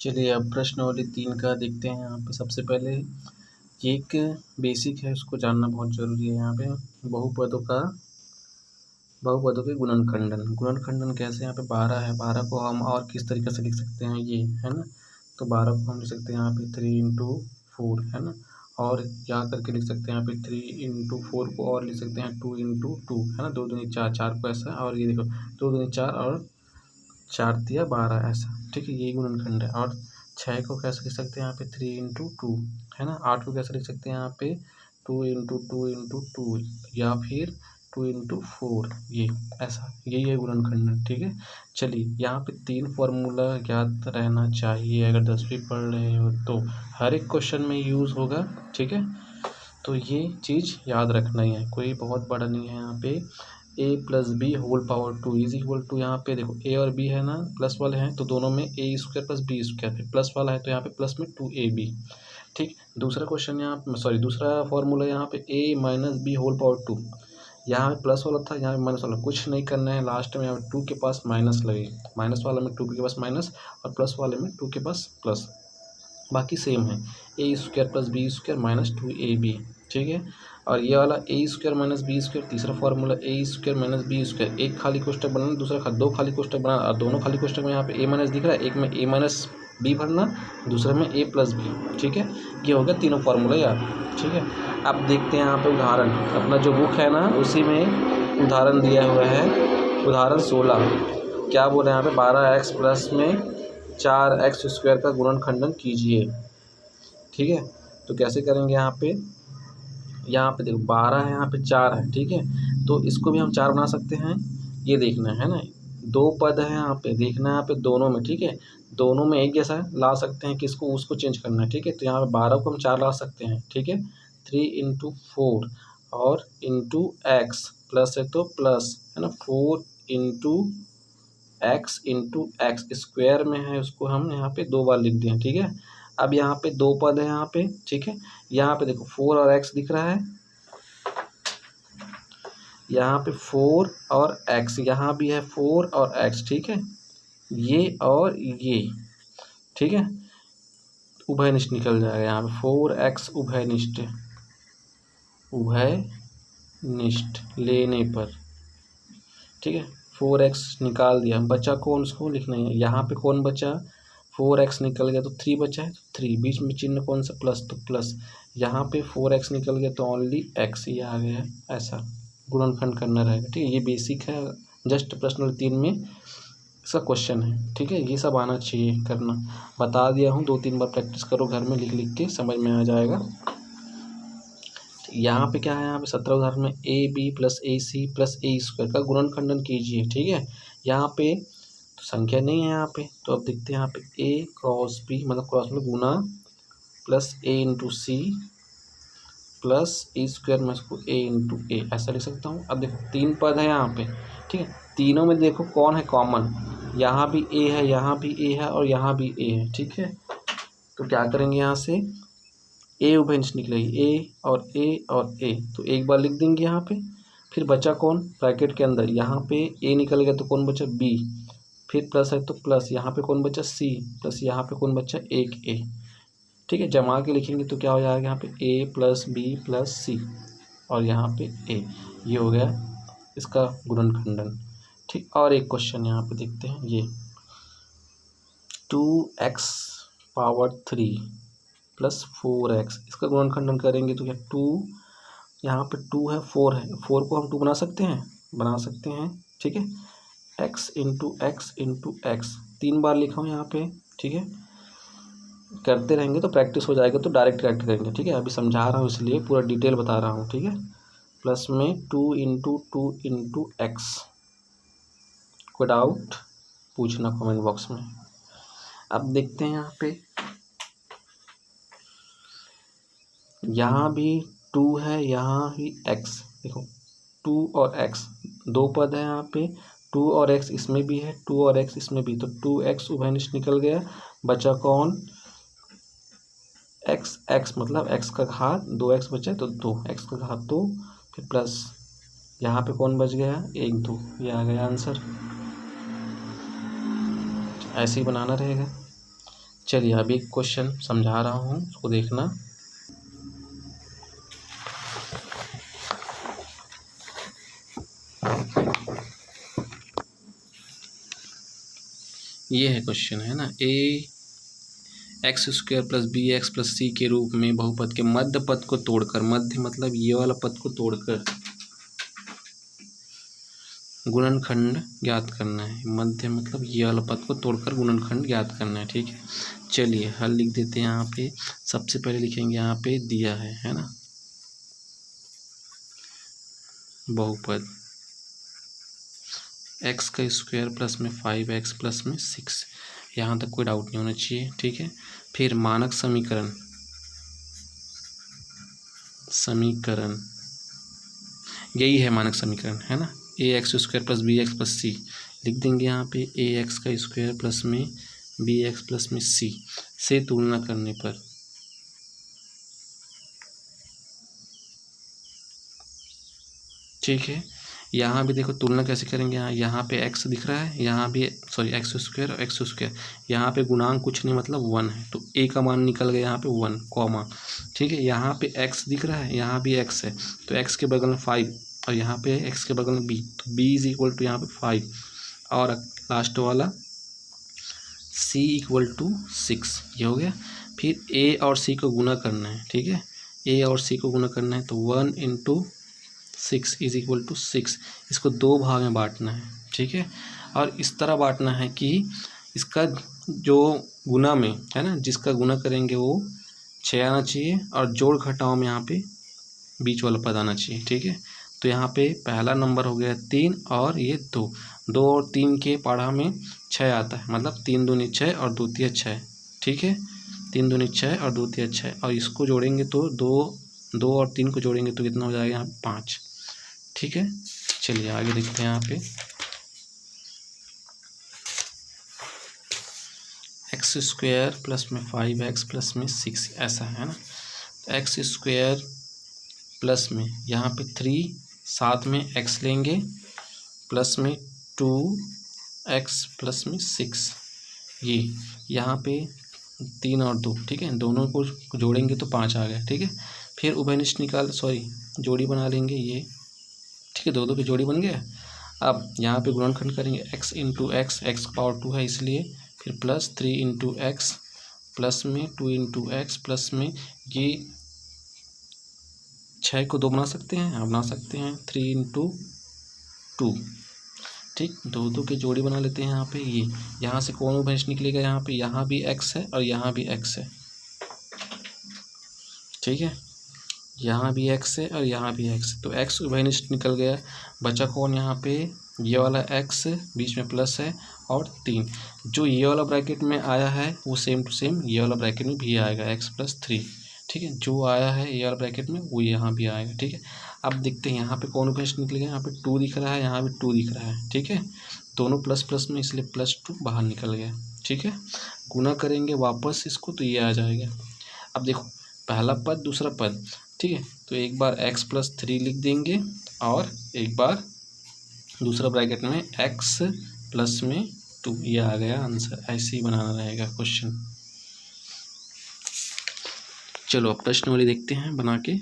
चलिए अब प्रश्नावली 3 का देखते हैं। यहाँ पे सबसे पहले ये एक बेसिक है, उसको जानना बहुत ज़रूरी है। यहाँ पे बहुपदों के गुणनखंडन कैसे, यहाँ पे 12 है। 12 को हम और किस तरीके से लिख सकते हैं, ये है ना। तो 12 को हम लिख सकते हैं यहाँ पे 3 × 4 है ना, और यहाँ करके लिख सकते हैं यहाँ पे 3 × 4 को और लिख सकते हैं 2 × 2 है ना। 2 दूनी 4, 4 को ऐसा, और ये देखो 2 दूनी 4 और 4 तिया 12 ऐसा, ठीक है। ये गुणनखंड है। और 6 को कैसे लिख सकते हैं यहाँ पे 3 × 2 है ना। 8 को कैसे लिख सकते हैं यहाँ पे 2 × 2 × 2 या फिर 2 × 4, ये ऐसा, यही है गुणनखंड, ठीक है। चलिए यहाँ पे 3 फॉर्मूला याद रहना चाहिए अगर 10वीं पढ़ रहे हो तो, हर एक क्वेश्चन में यूज़ होगा, ठीक है। तो ये चीज़ याद रखना ही है, कोई बहुत बड़ा नहीं है। यहाँ पे a+b² इज इक्वल टू, यहाँ पे देखो a और b है ना, प्लस वाले हैं तो दोनों में a² + b², फिर प्लस वाला है तो यहाँ पे प्लस में 2ab, ठीक। दूसरा क्वेश्चन दूसरा फॉर्मूला यहाँ पे a - b², यहाँ पे प्लस वाला था, यहाँ पे माइनस वाला, कुछ नहीं करना है। लास्ट में यहाँ पे 2 के पास माइनस लगे, माइनस वाला में 2 के पास माइनस और प्लस वाले में 2 के पास प्लस, बाकी सेम है। a² + b² - 2ab, ठीक है। और ये वाला a² - b², तीसरा फार्मूला a² - b², एक खाली कोष्टक बनाना, दूसरा दो खाली कोष्टक बनाना, और दोनों खाली कोष्टक में यहाँ पे a- दिख रहा है, एक में a - b भरना, दूसरे में a + b, ठीक है। ये हो गया तीनों फार्मूला याद, ठीक है। अब देखते हैं यहाँ पे उदाहरण, अपना जो बुक है ना उसी में उदाहरण दिया हुआ है। उदाहरण 16 क्या बोल रहे हैं यहाँ पे, 12x प्लस में 4x² का गुणनखंडन कीजिए, ठीक है। तो कैसे करेंगे, यहाँ पे देखो 12 है, यहाँ पे 4 है, ठीक है। तो इसको भी हम 4 बना सकते हैं, ये देखना है ना। 2 पद है यहाँ पे, देखना है यहाँ पे दोनों में, ठीक है। दोनों में एक जैसा ला सकते हैं, किसको उसको चेंज करना है, ठीक है। तो यहाँ पे 12 को हम 4 ला सकते हैं, ठीक है। 3 × 4 और इंटू x, प्लस है तो प्लस है ना, 4 × x स्क्वायर में है, उसको हम यहाँ पे 2 बार लिख दिए, ठीक है। अब यहाँ पे 2 पद है यहाँ पे, ठीक है। यहाँ पे देखो 4 और x दिख रहा है, यहाँ पे 4 और x, यहाँ भी है 4 और x, ठीक है। ये और ये, ठीक है, उभयनिष्ठ निकल जाएगा यहाँ पे 4x उभयनिष्ठ लेने पर, ठीक है। 4x निकाल दिया, बचा कौन, उसको लिखना है। यहाँ पे कौन बचा, 4x निकल गया तो 3 बचा है, तो 3, बीच में चिन्ह कौन सा, प्लस, तो प्लस। यहाँ पे 4x निकल गया तो ओनली x ही आ गया, ऐसा गुणनखंड करना रहेगा, ठीक है। ये बेसिक है, जस्ट प्रश्न 3 में इसका क्वेश्चन है, ठीक है। ये सब आना चाहिए करना, बता दिया हूँ, 2-3 बार प्रैक्टिस करो घर में, लिख लिख के समझ में आ जाएगा। यहाँ पे क्या है, यहाँ पे 17 उदाहरण में ab + ac + a² का गुणनखंडन कीजिए, ठीक है। यहाँ पे तो संख्या नहीं है यहाँ पे, तो अब देखते हैं यहाँ पे a × b, मतलब क्रॉस में गुना, plus a × c plus a² में इसको a × a ऐसा लिख सकता हूँ। अब देखो 3 पद है यहाँ पे, ठीक है। तीनों में देखो कौन है कॉमन, यहाँ भी a है, यहाँ भी a है और यहाँ भी a है, ठीक है। तो क्या करेंगे, यहाँ से a उभयनिष्ठ निकलेगी, a और a और a, तो एक बार लिख देंगे यहाँ पे। फिर बचा कौन, ब्रैकेट के अंदर यहाँ पे a निकल गया तो कौन बचा, b, फिर प्लस है तो प्लस, यहाँ पे कौन बचा, c, प्लस यहाँ पे कौन बचा, एक a, ठीक है। जमा के लिखेंगे तो क्या हो जाएगा, यहाँ पे a + b + c और यहाँ पे a, ये हो गया इसका गुणनखंडन, ठीक। और एक क्वेश्चन यहाँ पे देखते हैं, ये 2x³ + 4x, इसका गुणनखंडन करेंगे तो क्या 2, यहाँ पे 2 है, 4 है, 4 को हम 2 बना सकते हैं, ठीक है। x × x 3 बार लिखा हूँ यहाँ पे, ठीक है। करते रहेंगे तो प्रैक्टिस हो जाएगा, तो डायरेक्ट करेंगे, ठीक है। अभी समझा रहा हूँ इसलिए पूरा डिटेल बता रहा हूँ, ठीक है। प्लस में 2 × 2 × x, कोई डाउट पूछना कमेंट बॉक्स में। अब देखते हैं यहाँ भी 2 है, यहाँ भी x, देखो 2 और x 2 पद है यहाँ पे, 2 और x इसमें भी है, 2 और x इसमें भी, तो 2x उभयनिष्ठ निकल गया, बचा कौन, x मतलब x का घात, 2x बचा तो 2x का घात 2, फिर प्लस यहाँ पे कौन बच गया, 1 2, ये आ गया आंसर। ऐसे ही बनाना रहेगा। चलिए अभी एक क्वेश्चन समझा रहा हूँ, उसको देखना। ये है क्वेश्चन, है ना, a x square plus b x plus c के रूप में बहुपद के मध्य पद को तोड़कर, मध्य मतलब ये वाला पद को तोड़कर गुणनखंड ज्ञात करना है। मध्य मतलब ये वाला पद को तोड़कर गुणनखंड ज्ञात करना है। ठीक है, चलिए हल लिख देते हैं। यहाँ पे सबसे पहले लिखेंगे, यहाँ पे दिया है ना, बहुपद एक्स का स्क्वायर प्लस में 5x प्लस में 6, यहाँ तक कोई डाउट नहीं होना चाहिए। ठीक है, फिर मानक समीकरण, यही है मानक समीकरण, है ना, a x square plus b x plus c लिख देंगे। यहाँ पे ए एक्स का स्क्वायर प्लस में बी एक्स प्लस में सी से तुलना करने पर ठीक है, यहाँ भी देखो तुलना कैसे करेंगे। यहाँ पे x दिख रहा है, यहाँ भी सॉरी एक्स स्क्वायर और एक्स स्क्वायर, यहाँ पे गुणांक कुछ नहीं मतलब 1 है, तो a का मान निकल गया यहाँ पे 1 कॉमा। ठीक है, यहाँ पे x दिख रहा है, यहाँ भी x है, तो x के बगल में 5 और यहाँ पे x के बगल में b, तो b इज इक्वल टू यहाँ पे 5 और लास्ट वाला c इक्वल टू 6, ये हो गया। फिर a और c को गुना करना है। ठीक है, a और c को गुना करना है, तो 1 इंटू 6 इज इक्वल टू 6, इसको 2 भाग में बांटना है। ठीक है, और इस तरह बांटना है कि इसका जो गुना में है ना, जिसका गुना करेंगे वो 6 आना चाहिए और जोड़ घटाव में यहाँ पे बीच वाला पद आना चाहिए। ठीक है, तो यहाँ पे पहला नंबर हो गया 3 और ये 2 और 3 के पाढ़ा में 6 आता है, मतलब 3 दूनी 6 और 2 तिया 6। ठीक है, 3 दूनी 6 और 2 तिया 6, और इसको जोड़ेंगे तो 2 और 3 को जोड़ेंगे तो कितना हो जाएगा यहाँ 5। ठीक है, चलिए आगे देखते हैं। यहाँ पे एक्स स्क्वायर प्लस में 5x प्लस में 6 ऐसा है ना, एक्स स्क्वायर प्लस में यहाँ पे 3 साथ में x लेंगे प्लस में 2x प्लस में 6, ये यहाँ पे 3 और 2। ठीक है, दोनों को जोड़ेंगे तो 5 आ गया। ठीक है, फिर उभयनिष्ठ जोड़ी बना लेंगे ये। ठीक है, 2 की जोड़ी बन गया। अब यहाँ पे गुणनखंड करेंगे, x into x, x power 2 है इसलिए, फिर प्लस 3 इंटू एक्स प्लस में 2 इंटू एक्स प्लस में ये 6 को 2 बना सकते हैं, हाँ बना सकते हैं, 3 इंटू 2। ठीक, 2 की जोड़ी बना लेते हैं। यहाँ पे ये यहाँ से कौन उभयनिष्ठ निकलेगा, यहाँ भी x है और यहाँ भी x है। ठीक है, यहाँ भी x है और यहाँ भी x है, तो x उभयनिष्ठ निकल गया। बचा कौन, यहाँ पे ये वाला x बीच में प्लस है और 3, जो ये वाला ब्रैकेट में आया है वो सेम टू सेम ये वाला ब्रैकेट में भी आएगा, x प्लस 3। ठीक है, जो आया है ये वाला ब्रैकेट में वो यहाँ भी आएगा। ठीक है, अब देखते हैं यहाँ पे कौन उभयनिष्ठ निकलेगा। यहाँ पे 2 दिख रहा है, यहाँ भी 2 दिख रहा है। ठीक है, दोनों प्लस प्लस में इसलिए +2 बाहर निकल गया। ठीक है, गुना करेंगे वापस इसको तो ये आ जाएगा। अब देखो पहला पद दूसरा पद, ठीक है, तो एक बार x प्लस 3 लिख देंगे और एक बार दूसरा ब्रैकेट में x प्लस में 2, ये आ गया आंसर। ऐसे ही बनाना रहेगा क्वेश्चन। चलो अब प्रश्न वाली देखते हैं बना के।